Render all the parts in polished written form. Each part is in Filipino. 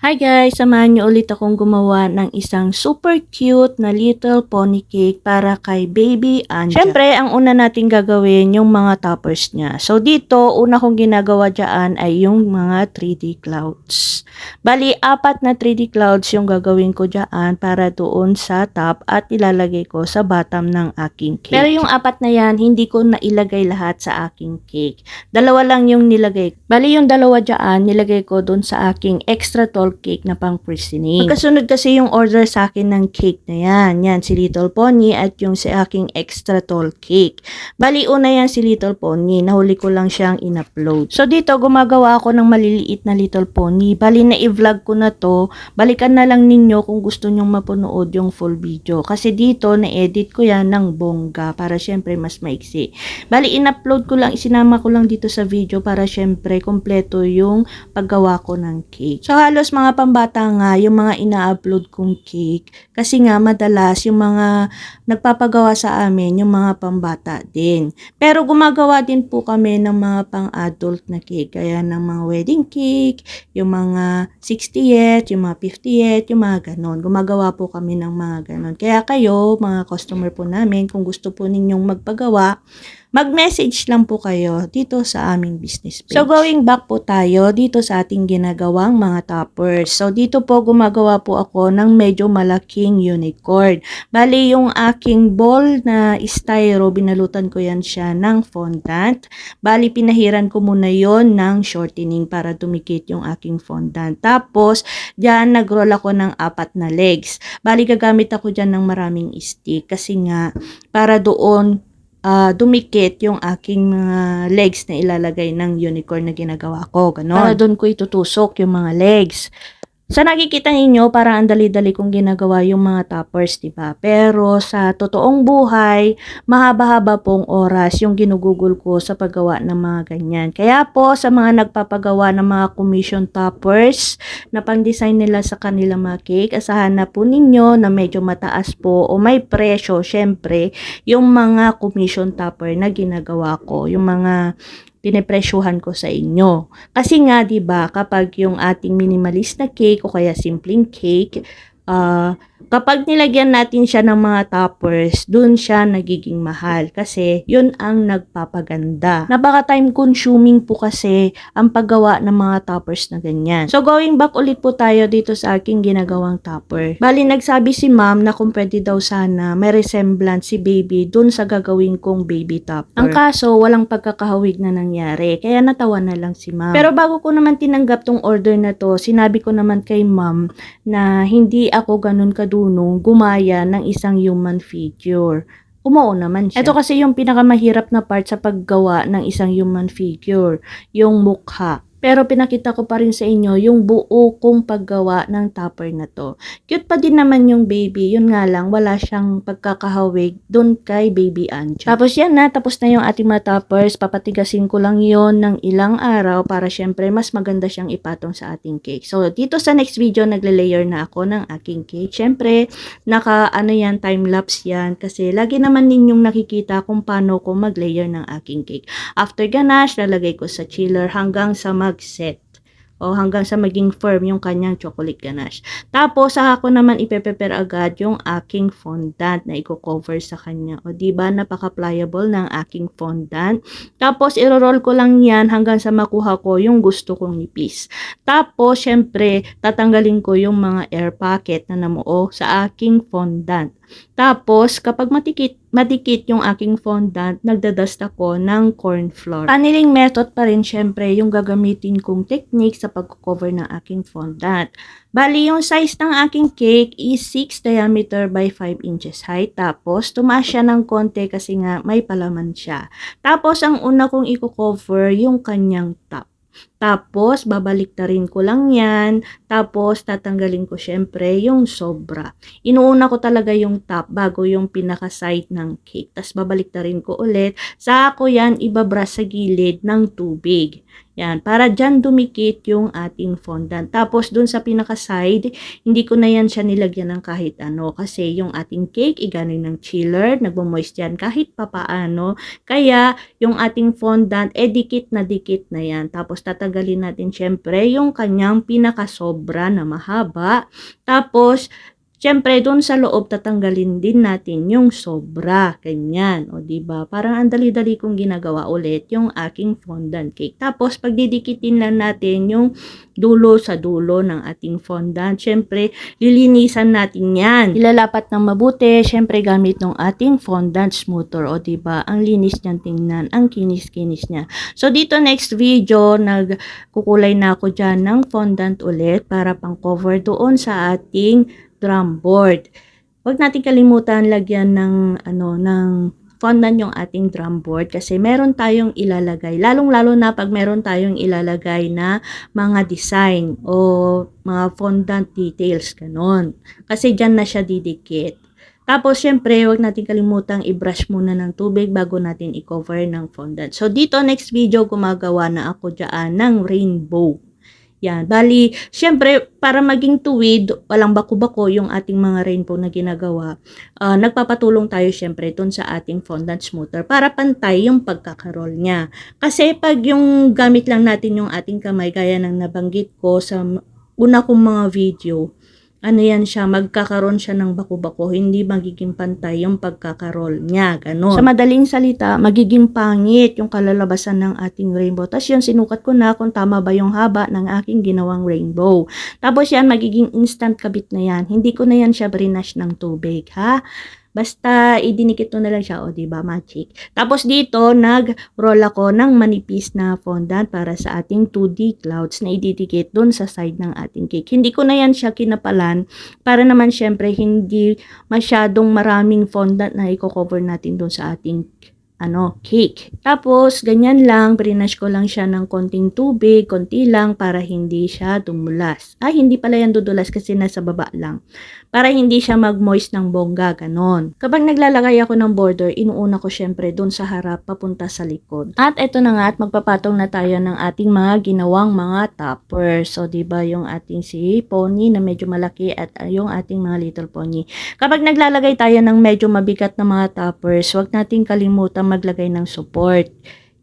Hi guys! Samahan niyo ulit akong gumawa ng isang super cute na little pony cake para kay baby Anja. Siyempre, ang una nating gagawin yung mga toppers niya. So dito, una kong ginagawa dyan ay yung mga 3D clouds. Bali, 4 na 3D clouds yung gagawin ko dyan para doon sa top at ilalagay ko sa bottom ng aking cake. Pero yung 4 na yan, hindi ko na ilagay lahat sa aking cake. 2 lang yung nilagay. Bali, yung 2 dyan, nilagay ko doon sa aking extra tall cake na pang christening. Magkasunod kasi yung order sa akin ng cake na yan. Yan, si Little Pony at yung sa aking extra tall cake. Bali, una yan si Little Pony. Nahuli ko lang siyang in-upload. So, dito, gumagawa ako ng maliliit na Little Pony. Bali, na-i-vlog ko na to. Balikan na lang ninyo kung gusto nyong mapanood yung full video. Kasi dito, na-edit ko yan ng bongga para syempre mas maiksi. Bali, in-upload ko lang, isinama ko lang dito sa video para syempre kompleto yung paggawa ko ng cake. So, halos mga pambata nga yung mga ina-upload kong cake. Kasi nga, madalas yung mga nagpapagawa sa amin, yung mga pambata din. Pero gumagawa din po kami ng mga pang-adult na cake. Kaya ng mga wedding cake, yung mga 60th, yung mga 50th, yung mga ganon. Gumagawa po kami ng mga ganon. Kaya kayo, mga customer po namin, kung gusto po ninyong magpagawa, mag-message lang po kayo dito sa aming business page. So, going back po tayo dito sa ating ginagawang mga toppers. So, dito po gumagawa po ako ng medyo malaking unicorn. Bali, yung aking ball na styro, binalutan ko yan siya ng fondant. Bali, pinahiran ko muna yon ng shortening para dumikit yung aking fondant. Tapos, dyan nag-roll ako ng 4 na legs. Bali, gagamit ako dyan ng maraming stick kasi nga, para doon dumikit yung aking mga legs na ilalagay ng unicorn na ginagawa ko. Ganon. Para doon ko itutusok yung mga legs. Sa nakikita ninyo, parang ang dali-dali kong ginagawa yung mga toppers, diba? Pero sa totoong buhay, mahaba-haba pong oras yung ginugugol ko sa paggawa ng mga ganyan. Kaya po, sa mga nagpapagawa ng mga commission toppers na pang-design nila sa kanilang mga cake, asahan na po ninyo na medyo mataas po o may presyo, syempre, yung mga commission topper na ginagawa ko. Yung mga pinipresyuhan ko sa inyo. Kasi nga, 'di ba, kapag yung ating minimalist na cake o kaya simpleng cake, kapag nilagyan natin siya ng mga toppers, dun siya nagiging mahal kasi yun ang nagpapaganda. Napaka time consuming po kasi ang paggawa ng mga toppers na ganyan. So going back ulit po tayo dito sa aking ginagawang topper. Bali, nagsabi si ma'am na kung pwede daw sana may resemblance si baby dun sa gagawin kong baby topper. Ang kaso, walang pagkakahawig na nangyari, kaya natawa na lang si ma'am. Pero bago ko naman tinanggap tong order na to, sinabi ko naman kay ma'am na hindi ako ganun kadunong gumaya ng isang human figure. Umuo naman siya. Ito kasi yung pinakamahirap na part sa paggawa ng isang human figure, yung mukha. Pero pinakita ko pa rin sa inyo yung buo kong paggawa ng topper na to. Cute pa din naman yung baby. Yun nga lang, wala siyang pagkakahawig dun kay baby Anja. Tapos yan na, tapos na yung ating mga toppers. Papatigasin ko lang yon ng ilang araw para syempre mas maganda siyang ipatong sa ating cake. So, dito sa next video, nagle-layer na ako ng aking cake. Syempre, yan, time-lapse yan. Kasi lagi naman ninyong nakikita kung paano ko mag-layer ng aking cake. After ganache, lalagay ko sa chiller hanggang sa mag-set o hanggang sa maging firm yung kanyang chocolate ganache. Tapos, saka ko naman ipe-prepare agad yung aking fondant na i-cover sa kanya. O, diba, napaka-pliable ng aking fondant. Tapos, iro-roll ko lang yan hanggang sa makuha ko yung gusto kong nipis. Tapos, syempre, tatanggalin ko yung mga air pocket na namuo sa aking fondant. Tapos, kapag madikit yung aking fondant, nagdadust ako ng corn flour. Paneling method pa rin syempre yung gagamitin kong technique sa pag-cover ng aking fondant. Bali, yung size ng aking cake is 6 diameter by 5 inches height. Tapos, tumaas siya ng konti kasi nga may palaman siya. Tapos, ang una kong i-cover yung kanyang top. Tapos, babaliktarin ko lang yan. Tapos, tatanggalin ko syempre yung sobra. Inuuna ko talaga yung top bago yung pinaka-side ng cake. Tapos, babaliktarin ko ulit. Saka ko yan ibabrush sa gilid ng tubig. Yan, para dyan dumikit yung ating fondant. Tapos dun sa pinaka-side, hindi ko na yan siya nilagyan ng kahit ano. Kasi yung ating cake, igaling ng chiller, nagmo-moist yan kahit papaano. Kaya yung ating fondant, dikit na yan. Tapos tatanggalin natin syempre yung kanyang pinaka-sobra na mahaba. Tapos, siyempre, doon sa loob, tatanggalin din natin yung sobra. Ganyan. O, diba? Parang ang dali-dali kong ginagawa ulit yung aking fondant cake. Tapos, pagdidikitin lang natin yung dulo sa dulo ng ating fondant. Siyempre, lilinisan natin yan. Ilalapat ng mabuti, siyempre, gamit ng ating fondant smoother. O, diba? Ang linis niyan tingnan. Ang kinis-kinis niya. So, dito next video, nagkukulay na ako dyan ng fondant ulit para pang cover doon sa ating drum board. Huwag natin kalimutan lagyan ng fondant yung ating drum board kasi meron tayong ilalagay. Lalong-lalo na pag meron tayong ilalagay na mga design o mga fondant details, ganon. Kasi dyan na siya didikit. Tapos, syempre, huwag natin kalimutang i-brush muna ng tubig bago natin i-cover ng fondant. So, dito next video, gumagawa na ako dyan ng rainbow. Yan. Bali, syempre, para maging tuwid, walang bako-bako yung ating mga rainbow na ginagawa, nagpapatulong tayo syempre dun sa ating fondant smoother para pantay yung pagkakaroll niya. Kasi pag yung gamit lang natin yung ating kamay, gaya ng nabanggit ko sa una kong mga video, magkakaroon siya ng bako-bako, hindi magiging pantay yung pagkakaroll niya, ganon. Sa madaling salita, magiging pangit yung kalalabasan ng ating rainbow. Tapos yun, sinukat ko na kung tama ba yung haba ng aking ginawang rainbow. Tapos yan, magiging instant kabit na yan. Hindi ko na yan siya brinash ng tubig, ha? Basta idinikit ko na lang siya, o diba, magic. Tapos dito, nag-roll ako ng manipis na fondant para sa ating 2D clouds na ididikit dun sa side ng ating cake. Hindi ko na yan siya kinapalan para naman syempre hindi masyadong maraming fondant na i-cover natin dun sa ating cake. Tapos, ganyan lang, brinash ko lang siya ng konting tubig, konti lang para hindi siya dumulas. Hindi pala yan dudulas kasi nasa baba lang. Para hindi siya mag-moist ng bongga, ganon. Kapag naglalagay ako ng border, inuuna ko syempre dun sa harap, papunta sa likod. At eto na nga, at magpapatong na tayo ng ating mga ginawang mga toppers. So, diba yung ating si pony na medyo malaki at yung ating mga little pony. Kapag naglalagay tayo ng medyo mabigat na mga toppers, huwag natin kalimutan maglagay ng support.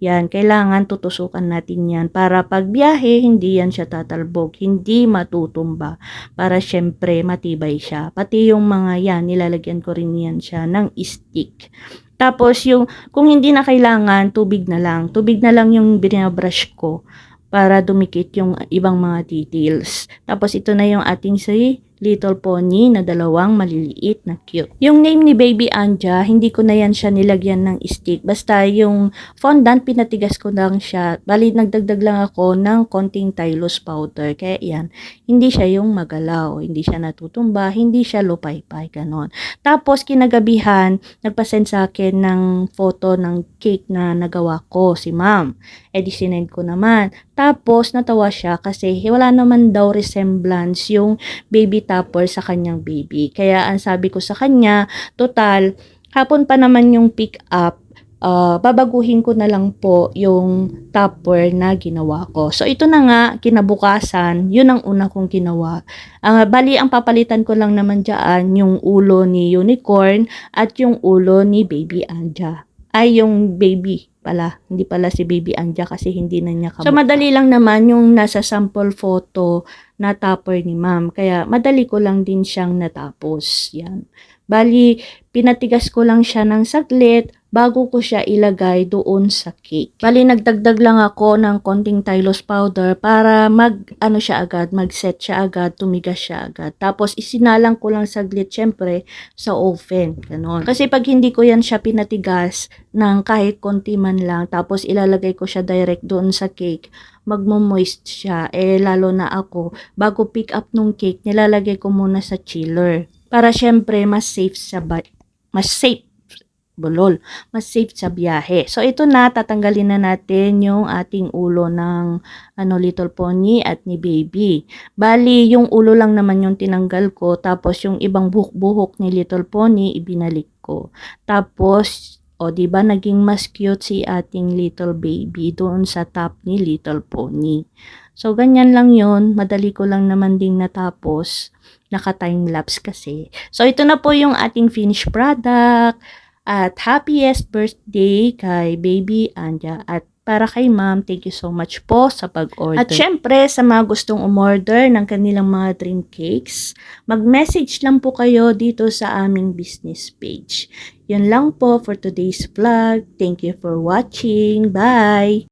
Yan, kailangan tutusukan natin yan para pag biyahe, hindi yan siya tatalbog, hindi matutumba. Para syempre matibay siya. Pati yung mga yan, nilalagyan ko rin yan siya ng stick. Tapos yung, kung hindi na kailangan, tubig na lang. Tubig na lang yung binabrush ko para dumikit yung ibang mga details. Tapos ito na yung ating si little pony na dalawang maliliit na cute. Yung name ni Baby Anja, hindi ko na yan siya nilagyan ng stick. Basta yung fondant, pinatigas ko lang siya. Bali, nagdagdag lang ako ng konting Tylose powder. Kaya yan, hindi siya yung magalaw. Hindi siya natutumba, hindi siya lupaypay, ganon. Tapos, kinagabihan, nagpasend sa akin ng photo ng cake na nagawa ko, si ma'am. Di sinend ko naman. Tapos, natawa siya kasi wala naman daw resemblance yung baby topper sa kanyang baby. Kaya, ang sabi ko sa kanya, total, hapon pa naman yung pick up, babaguhin ko na lang po yung topper na ginawa ko. So, ito na nga, kinabukasan, yun ang una kong ginawa. Bali, ang papalitan ko lang naman dyan, yung ulo ni Unicorn at yung ulo ni Baby Anja. Ay, yung baby pala. Hindi pala si Baby Anja kasi hindi na niya kamukha. So, madali lang naman yung nasa sample photo na topper ni ma'am. Kaya, madali ko lang din siyang natapos. Yan. Bali, pinatigas ko lang siya ng saglit bago ko siya ilagay doon sa cake. Bali, nagdagdag lang ako ng konting Tylose powder para mag-set siya agad, tumigas siya agad. Tapos, isinalang ko lang saglit, syempre, sa oven. Ganon. Kasi pag hindi ko yan siya pinatigas ng kahit konti man lang, tapos ilalagay ko siya direct doon sa cake, magmo-moist siya. Lalo na ako, bago pick up nung cake, nilalagay ko muna sa chiller. Para syempre, mas safe sa biyahe. So, ito na, tatanggalin na natin yung ating ulo ng little pony at ni baby. Bali, yung ulo lang naman yung tinanggal ko, tapos yung ibang buhok-buhok ni little pony, ibinalik ko. Tapos, O, di ba naging mas cute si ating little baby doon sa top ni Little Pony. So, ganyan lang yon. Madali ko lang naman ding natapos. Naka-time-lapse kasi. So, ito na po yung ating finished product. At happiest birthday kay Baby Anja. At para kay ma'am, thank you so much po sa pag-order. At syempre, sa mga gustong umorder ng kanilang mga dream cakes, mag-message lang po kayo dito sa aming business page. Yun lang po for today's vlog. Thank you for watching. Bye!